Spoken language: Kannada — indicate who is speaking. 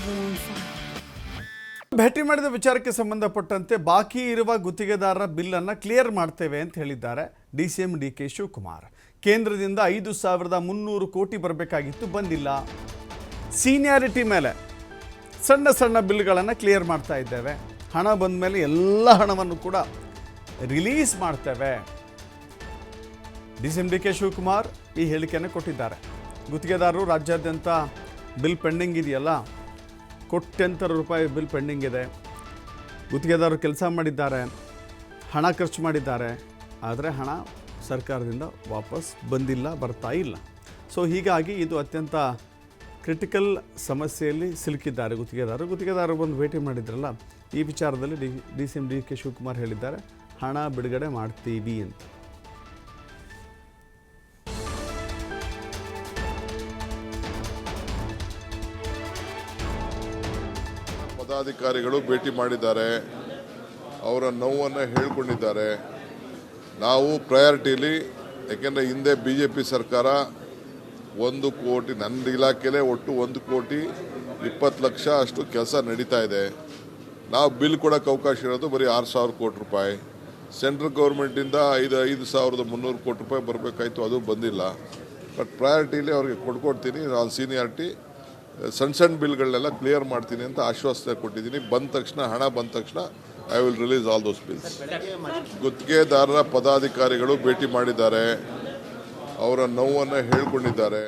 Speaker 1: everyone fine.
Speaker 2: ಭೇಟಿ ಮಾಡಿದ ವಿಚಾರಕ್ಕೆ ಸಂಬಂಧಪಟ್ಟಂತೆ ಬಾಕಿ ಇರುವ ಗುತ್ತಿಗೆದಾರರ ಬಿಲ್ ಅನ್ನು ಕ್ಲಿಯರ್ ಮಾಡ್ತೇವೆ ಅಂತ ಹೇಳಿದ್ದಾರೆ ಡಿಸಿಎಂ ಡಿಕೆ ಶಿವಕುಮಾರ್. ಕೇಂದ್ರದಿಂದ 5,300 ಕೋಟಿ ಬರಬೇಕಾಗಿತ್ತು, ಬಂದಿಲ್ಲ. ಸೀನಿಯಾರಿಟಿ ಮೇಲೆ ಸಣ್ಣ ಸಣ್ಣ ಬಿಲ್ಗಳನ್ನು ಕ್ಲಿಯರ್ ಮಾಡ್ತಾ ಇದ್ದೇವೆ. ಹಣ ಬಂದ ಮೇಲೆ ಎಲ್ಲ ಹಣವನ್ನು ಕೂಡ ರಿಲೀಸ್ ಮಾಡ್ತೇವೆ. ಡಿಸಿಎಂ ಡಿಕೆ ಶಿವಕುಮಾರ್ ಈ ಹೇಳಿಕೆಯನ್ನು ಕೊಟ್ಟಿದ್ದಾರೆ. ಗುತ್ತಿಗೆದಾರರು ರಾಜ್ಯಾದ್ಯಂತ ಬಿಲ್ ಪೆಂಡಿಂಗ್ ಇದೆಯಲ್ಲ, ಕೋಟ್ಯಂತರ ರೂಪಾಯಿ ಬಿಲ್ ಪೆಂಡಿಂಗ್ ಇದೆ. ಗುತ್ತಿಗೆದಾರರು ಕೆಲಸ ಮಾಡಿದ್ದಾರೆ, ಹಣ ಖರ್ಚು ಮಾಡಿದ್ದಾರೆ, ಆದರೆ ಹಣ ಸರ್ಕಾರದಿಂದ ವಾಪಸ್ ಬಂದಿಲ್ಲ, ಬರ್ತಾ ಇಲ್ಲ. ಸೊ ಹೀಗಾಗಿ ಇದು ಅತ್ಯಂತ ಕ್ರಿಟಿಕಲ್ ಸಮಸ್ಯೆಯಲ್ಲಿ ಸಿಲುಕಿದ್ದಾರೆ ಗುತ್ತಿಗೆದಾರರು ಬಂದು ಭೇಟಿ ಮಾಡಿದ್ರಲ್ಲ, ಈ ವಿಚಾರದಲ್ಲಿ ಡಿಸಿಎಂ ಡಿಕೆ ಶಿವಕುಮಾರ್ ಹೇಳಿದ್ದಾರೆ, ಹಣ ಬಿಡುಗಡೆ ಮಾಡ್ತೀವಿ ಅಂತ.
Speaker 3: ಪದಾಧಿಕಾರಿಗಳು ಭೇಟಿ ಮಾಡಿದ್ದಾರೆ, ಅವರ ನೋವನ್ನು ಹೇಳ್ಕೊಂಡಿದ್ದಾರೆ. ನಾವು ಪ್ರಯಾರಿಟಿಲಿ, ಯಾಕೆಂದರೆ ಹಿಂದೆ BJP ಸರ್ಕಾರ 1 ಕೋಟಿ, ನನ್ನ ಇಲಾಖೆಯಲ್ಲೇ ಒಟ್ಟು 1,20,00,000 ಅಷ್ಟು ಕೆಲಸ ನಡೀತಾ ಇದೆ. ನಾವು ಬಿಲ್ ಕೊಡೋಕ್ಕೆ ಅವಕಾಶ ಇರೋದು ಬರೀ 6,000 ಕೋಟಿ ರೂಪಾಯಿ. ಸೆಂಟ್ರಲ್ ಗೌರ್ಮೆಂಟಿಂದ 5,300 ಕೋಟಿ ರೂಪಾಯಿ ಬರಬೇಕಾಯ್ತು, ಅದು ಬಂದಿಲ್ಲ. ಬಟ್ ಪ್ರಯಾರಿಟಿಲಿ ಅವ್ರಿಗೆ ಕೊಡ್ತೀನಿ. ನಾನು ಸೀನಿಯಾರಿಟಿ ಸಣ್ಣ ಬಿಲ್ಗಳನ್ನೆಲ್ಲ ಕ್ಲಿಯರ್ ಮಾಡ್ತೀನಿ ಅಂತ ಆಶ್ವಾಸನೆ ಕೊಟ್ಟಿದ್ದೀನಿ. ಬಂದ ತಕ್ಷಣ, ಹಣ ಬಂದ ತಕ್ಷಣ I will release all those bills. ಗುತ್ತಿಗೆದಾರರ ಪದಾಧಿಕಾರಿಗಳು ಭೇಟಿ ಮಾಡಿದ್ದಾರೆ, ಅವರ ನೋವನ್ನು ಹೇಳ್ಕೊಂಡಿದ್ದಾರೆ.